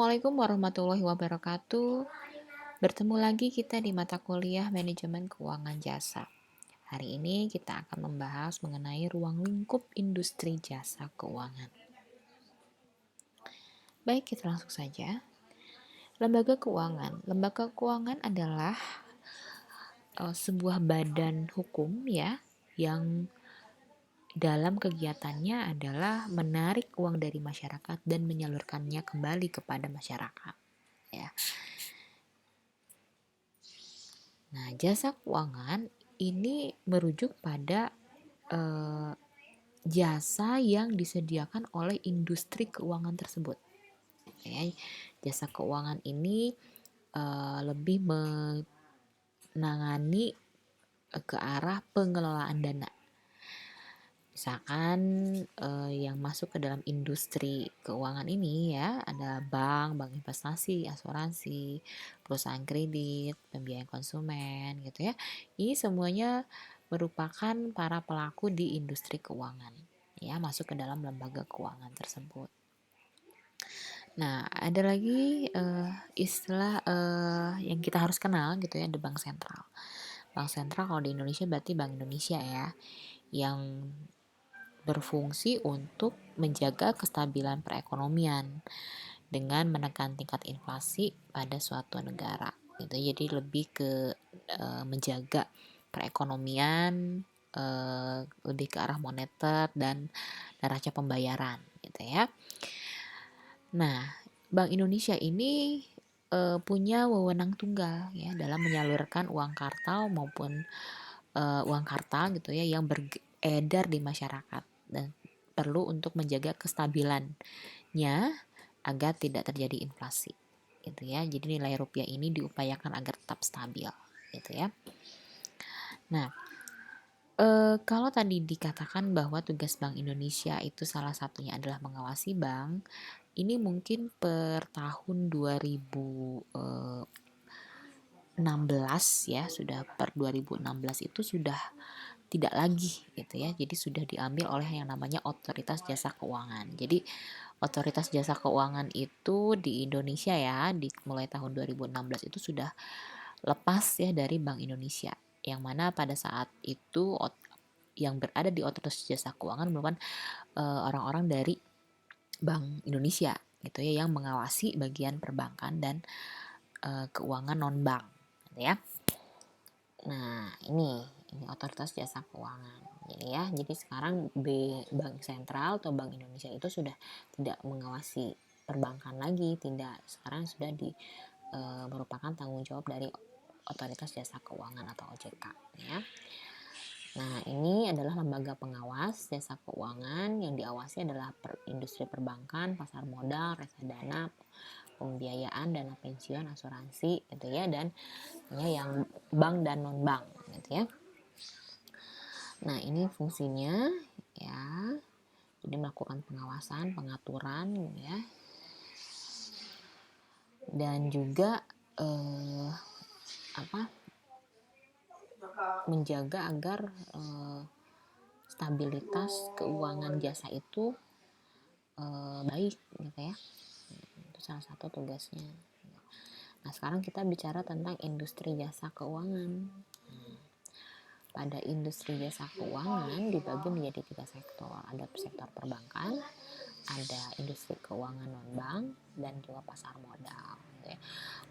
Assalamualaikum warahmatullahi wabarakatuh. Bertemu lagi kita di mata kuliah Manajemen Keuangan Jasa. Hari ini kita akan membahas mengenai ruang lingkup industri jasa keuangan. Baik, kita langsung saja. Lembaga keuangan. Lembaga keuangan adalah sebuah badan hukum ya yang dalam kegiatannya adalah menarik uang dari masyarakat dan menyalurkannya kembali kepada masyarakat. Ya. Nah, jasa keuangan ini merujuk pada jasa yang disediakan oleh industri keuangan tersebut. Ya, jasa keuangan ini lebih menangani ke arah pengelolaan dana. Misalkan yang masuk ke dalam industri keuangan ini ya ada bank investasi, asuransi, perusahaan kredit, pembiayaan konsumen gitu ya. Ini semuanya merupakan para pelaku di industri keuangan ya masuk ke dalam lembaga keuangan tersebut. Nah, ada lagi istilah yang kita harus kenal gitu ya, the bank sentral. Bank sentral kalau di Indonesia berarti Bank Indonesia ya, yang berfungsi untuk menjaga kestabilan perekonomian dengan menekan tingkat inflasi pada suatu negara. Gitu. Jadi lebih ke menjaga perekonomian, lebih ke arah moneter dan neraca pembayaran, gitu ya. Nah, Bank Indonesia ini punya wewenang tunggal ya dalam menyalurkan uang kartal maupun uang kartal gitu ya yang beredar di masyarakat dan perlu untuk menjaga kestabilannya agar tidak terjadi inflasi gitu ya. Jadi nilai rupiah ini diupayakan agar tetap stabil gitu ya. Nah, kalau tadi dikatakan bahwa tugas Bank Indonesia itu salah satunya adalah mengawasi bank, ini mungkin per tahun 2016 ya, sudah per 2016 itu sudah tidak lagi gitu ya. Jadi sudah diambil oleh yang namanya Otoritas Jasa Keuangan. Jadi Otoritas Jasa Keuangan itu di Indonesia ya, mulai tahun 2016 itu sudah lepas ya dari Bank Indonesia. Yang mana pada saat itu yang berada di Otoritas Jasa Keuangan merupakan orang-orang dari Bank Indonesia gitu ya yang mengawasi bagian perbankan dan keuangan non bank gitu ya. Nah, ini Otoritas Jasa Keuangan. Jadi sekarang Bank Sentral atau Bank Indonesia itu sudah tidak mengawasi perbankan lagi, tidak. Sekarang sudah merupakan tanggung jawab dari Otoritas Jasa Keuangan atau OJK ya. Nah, ini adalah lembaga pengawas jasa keuangan yang diawasi adalah industri perbankan, pasar modal, reksadana, pembiayaan, dana pensiun, asuransi gitu ya, dan yang bank dan non bank gitu ya. Nah, ini fungsinya ya. Jadi melakukan pengawasan, pengaturan ya. Dan juga menjaga agar stabilitas keuangan jasa itu baik gitu ya. Itu salah satu tugasnya. Nah, sekarang kita bicara tentang industri jasa keuangan. Pada industri jasa keuangan dibagi menjadi 3 sektor. Ada sektor perbankan, ada industri keuangan non-bank, dan juga pasar modal. Gitu ya.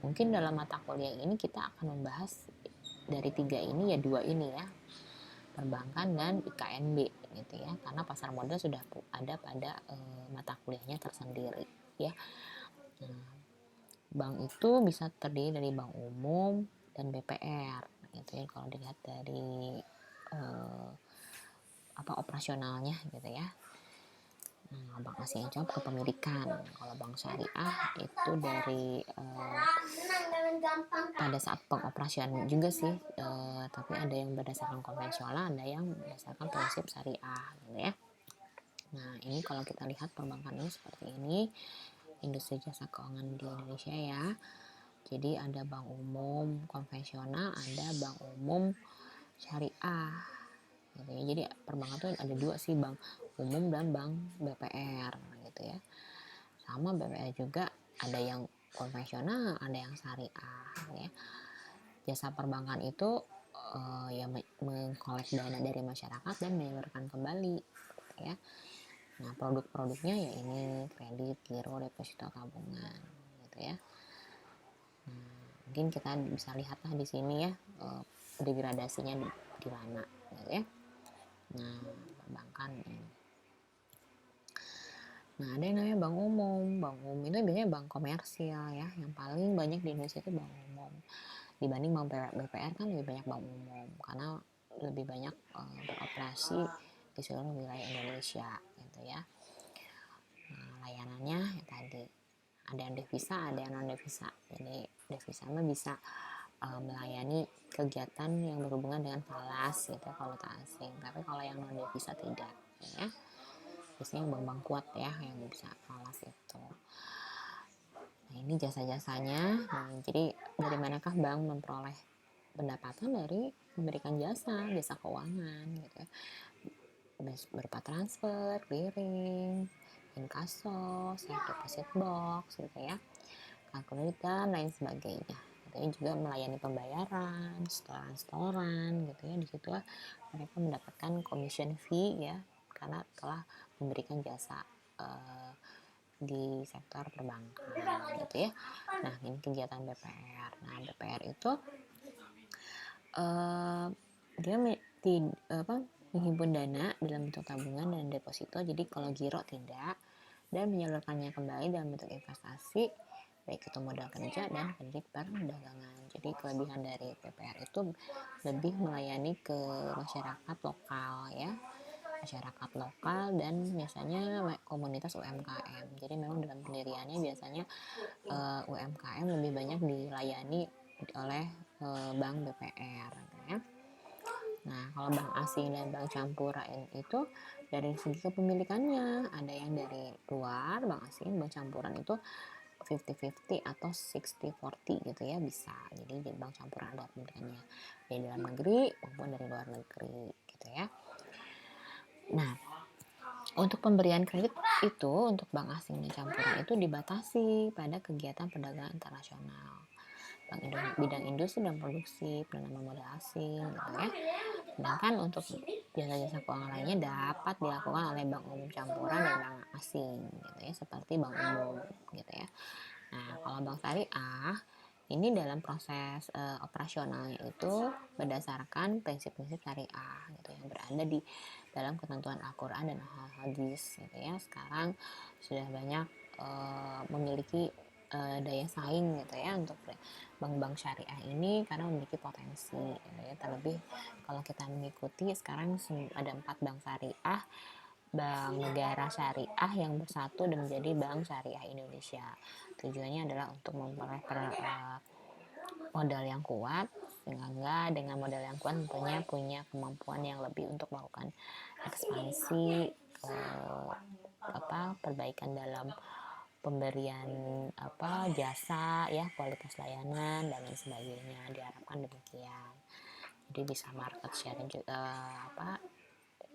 Mungkin dalam mata kuliah ini kita akan membahas dari 3 ini ya 2 ini ya, perbankan dan IKNB gitu ya, karena pasar modal sudah ada pada mata kuliahnya tersendiri ya. Bank itu bisa terdiri dari bank umum dan BPR gitu ya, kalau dilihat dari operasionalnya gitu ya. Nah, bank asing yang kepemilikan. Kalau bank syariah itu dari pada saat pengoperasian juga sih, tapi ada yang berdasarkan konvensional, ada yang berdasarkan prinsip syariah gitu ya. Nah, ini kalau kita lihat perbankan ini seperti ini, industri jasa keuangan di Indonesia ya. Jadi ada bank umum konvensional, ada bank umum syariah gitu ya. Jadi perbankan tuh ada 2 sih, bank umum dan bank BPR gitu ya. Sama BPR juga ada yang konvensional, ada yang syariah ya. Jasa perbankan itu ya mengkolek dana dari masyarakat dan menyalurkan kembali gitu ya. Nah, produk-produknya ya ini kredit, giro, deposito, tabungan gitu ya. Nah, mungkin kita bisa lihatlah di sini ya degradasinya di mana gitu ya. Nah, perbankan ini. Nah, ada yang namanya bank umum. Bank umum itu biasanya bank komersial ya. Yang paling banyak di Indonesia itu bank umum. Dibanding bank BPR kan lebih banyak bank umum karena lebih banyak beroperasi di seluruh wilayah Indonesia gitu ya. Nah, layanannya ya tadi ada yang devisa, ada yang non devisa. Jadi devisa mah bisa melayani kegiatan yang berhubungan dengan falas gitu valuta asing. Tapi kalau yang non devisa tidak ya. Biasanya bank-bank kuat ya yang bisa falas itu. Nah, ini jasa-jasanya. Nah, jadi dari manakah bank memperoleh pendapatan? Dari memberikan jasa keuangan gitu ya. Berupa transfer, clearing, inkasso, safe deposit box gitu ya, kalkulator dan lain sebagainya. Katanya juga melayani pembayaran, setoran gitu ya. Di situ mereka mendapatkan commission fee ya karena telah memberikan jasa di sektor perbankan gitu ya. Nah, ini kegiatan BPR. Nah, BPR itu dia menghimpun dana dalam bentuk tabungan dan deposito. Jadi kalau giro tidak, dan menyalurkannya kembali dalam bentuk investasi baik itu modal kerja dan kredit perdagangan. Jadi kelebihan dari BPR itu lebih melayani ke masyarakat lokal ya, masyarakat lokal dan biasanya komunitas UMKM. Jadi memang dalam pendiriannya biasanya UMKM lebih banyak dilayani oleh bank BPR ya. Nah, kalau bank asing dan bank campuran itu dari segi kepemilikannya ada yang dari luar, bank asing, bank campuran itu 50-50 atau 60-40 gitu ya bisa. Jadi bank campuran ada pemilikannya dari dalam negeri maupun dari luar negeri gitu ya. Nah, untuk pemberian kredit itu untuk bank asing dan campuran itu dibatasi pada kegiatan perdagangan internasional. Bidang industri dan produksi, penanaman modal asing gitu ya. Sedangkan untuk jasa-jasa keuangan lainnya dapat dilakukan oleh bank umum campuran dan bank asing gitu ya, seperti bank umum gitu ya. Nah, kalau bank syariah ini dalam proses operasionalnya itu berdasarkan prinsip-prinsip syariah gitu yang berada di dalam ketentuan Al-Quran dan Hadis gitu ya. Sekarang sudah banyak memiliki daya saing gitu ya untuk bank-bank syariah ini karena memiliki potensi gitu ya. Terlebih kalau kita mengikuti sekarang ada 4 bank syariah, bank negara syariah yang bersatu dan menjadi bank syariah Indonesia. Tujuannya adalah untuk memperoleh modal yang kuat, sehingga dengan modal yang kuat tentunya punya kemampuan yang lebih untuk melakukan ekspansi perbaikan dalam pemberian jasa ya, kualitas layanan dan lain sebagainya, diharapkan demikian. Jadi bisa market share juga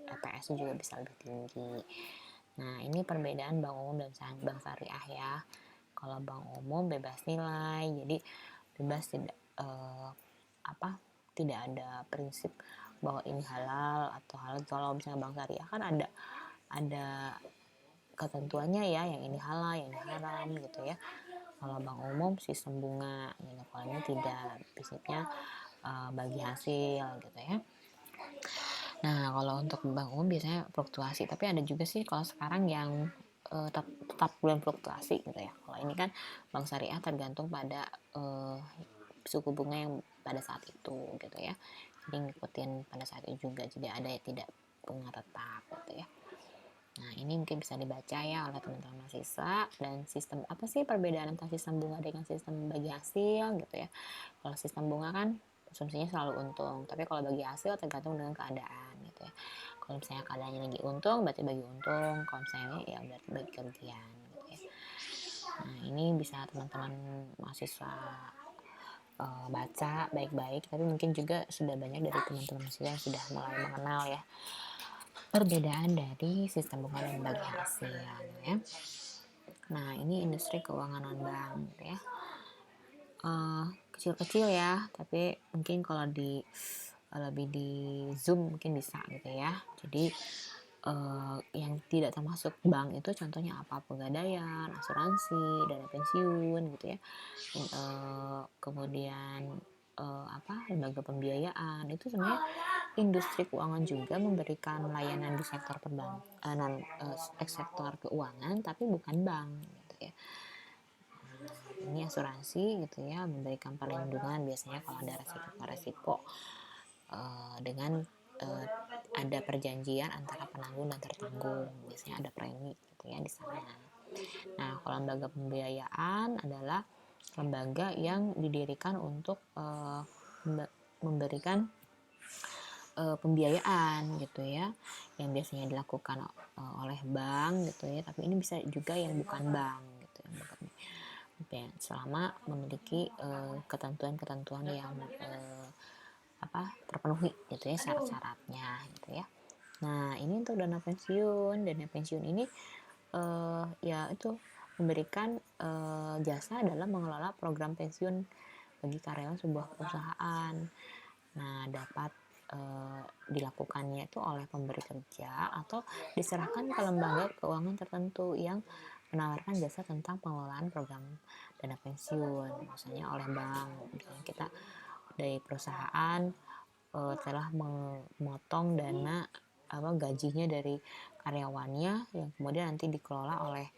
EPS juga bisa lebih tinggi. Nah, ini perbedaan bank umum dan bank syariah ya. Kalau bank umum bebas nilai, jadi bebas tidak ada prinsip bahwa ini halal atau halal. Kalau misalnya bank syariah kan ada ketentuannya ya, yang ini halal, yang ini haram gitu ya. Kalau bank umum sistem bunga gitu, kalau ini tidak, prinsipnya bagi hasil gitu ya. Nah, kalau untuk bank umum biasanya fluktuasi, tapi ada juga sih kalau sekarang yang tetap belum fluktuasi gitu ya. Kalau ini kan bank syariah tergantung pada suku bunga yang pada saat itu gitu ya. Jadi ngikutin pada saat itu juga, jadi ada yang tidak bunga tetap gitu ya. Nah, ini mungkin bisa dibaca ya oleh teman-teman mahasiswa. Dan sistem apa sih perbedaan antara sistem bunga dengan sistem bagi hasil gitu ya. Kalau sistem bunga kan asumsinya selalu untung, tapi kalau bagi hasil tergantung dengan keadaan gitu ya. Kalau misalnya keadaannya lagi untung berarti bagi untung, kalau misalnya ya berarti bagi kerugian gitu ya. Nah, ini bisa teman-teman mahasiswa baca baik-baik, tapi mungkin juga sudah banyak dari teman-teman mahasiswa yang sudah mulai mengenal ya perbedaan dari sistem bunga dan bagi hasil ya. Nah, ini industri keuangan non-bank gitu ya. Kecil-kecil ya, tapi mungkin kalau lebih di zoom mungkin bisa gitu ya. Jadi yang tidak termasuk bank itu contohnya apa? Pegadaian, asuransi, dana pensiun gitu ya. Kemudian lembaga pembiayaan itu sebenarnya industri keuangan juga memberikan layanan di sektor non sektor keuangan tapi bukan bank gitu ya. Ini asuransi gitu ya, memberikan perlindungan biasanya kalau ada resiko-resiko dengan uh, ada perjanjian antara penanggung dan tertanggung, biasanya ada premi gitu ya di sana. Nah, kalau lembaga pembiayaan adalah lembaga yang didirikan untuk memberikan pembiayaan gitu ya, yang biasanya dilakukan oleh bank gitu ya, tapi ini bisa juga yang bukan bank gitu ya, selama memiliki ketentuan-ketentuan yang terpenuhi gitu ya syarat-syaratnya gitu ya. Nah, ini untuk dana pensiun. Dana pensiun ini ya itu memberikan jasa dalam mengelola program pensiun bagi karyawan sebuah perusahaan. Nah, dapat dilakukannya itu oleh pemberi kerja atau diserahkan ke lembaga keuangan tertentu yang menawarkan jasa tentang pengelolaan program dana pensiun, misalnya oleh bank. Misalnya kita dari perusahaan telah memotong dana gajinya dari karyawannya yang kemudian nanti dikelola oleh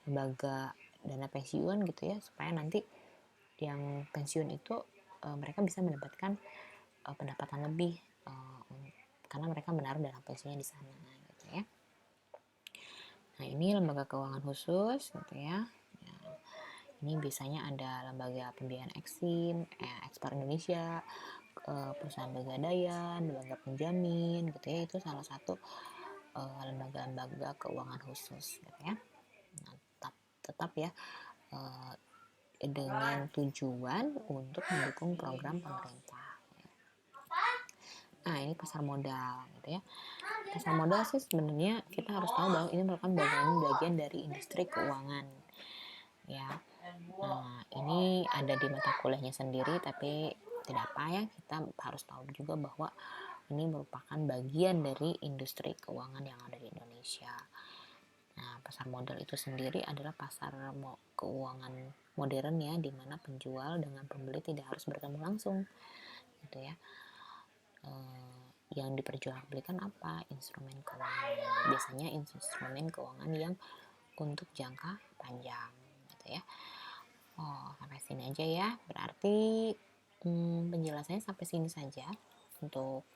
lembaga dana pensiun gitu ya, supaya nanti yang pensiun itu mereka bisa mendapatkan pendapatan lebih karena mereka menaruh dana pensiunnya di sana gitu ya. Nah, ini lembaga keuangan khusus gitu ya. Ini biasanya ada lembaga pembiayaan Eksim, Ekspor Indonesia, perusahaan pegadaian, lembaga penjamin gitu ya. Itu salah satu lembaga-lembaga keuangan khusus gitu ya. Nah, tetap ya dengan tujuan untuk mendukung program pemerintah. Nah, ini pasar modal gitu ya. Pasar modal sih sebenarnya kita harus tahu bahwa ini merupakan bagian dari industri keuangan ya. Nah, ini ada di mata kuliahnya sendiri, tapi tidak apa ya, kita harus tahu juga bahwa ini merupakan bagian dari industri keuangan yang ada di Indonesia. Nah, pasar modal itu sendiri adalah pasar keuangan modern ya, di mana penjual dengan pembeli tidak harus bertemu langsung, gitu ya. Yang diperjualbelikan apa? Instrumen keuangan. Biasanya instrumen keuangan yang untuk jangka panjang, gitu ya. Oh, sampai sini aja ya. Berarti penjelasannya sampai sini saja untuk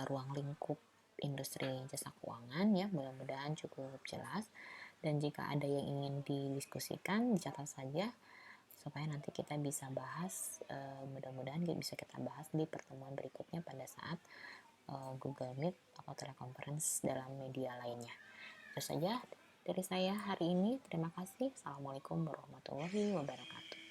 ruang lingkup industri jasa keuangan ya. Mudah-mudahan cukup jelas. Dan jika ada yang ingin didiskusikan, dicatat saja supaya nanti kita bisa bahas. Mudah-mudahan bisa kita bahas di pertemuan berikutnya pada saat Google Meet atau teleconference dalam media lainnya. Itu saja dari saya hari ini. Terima kasih. Assalamualaikum warahmatullahi wabarakatuh.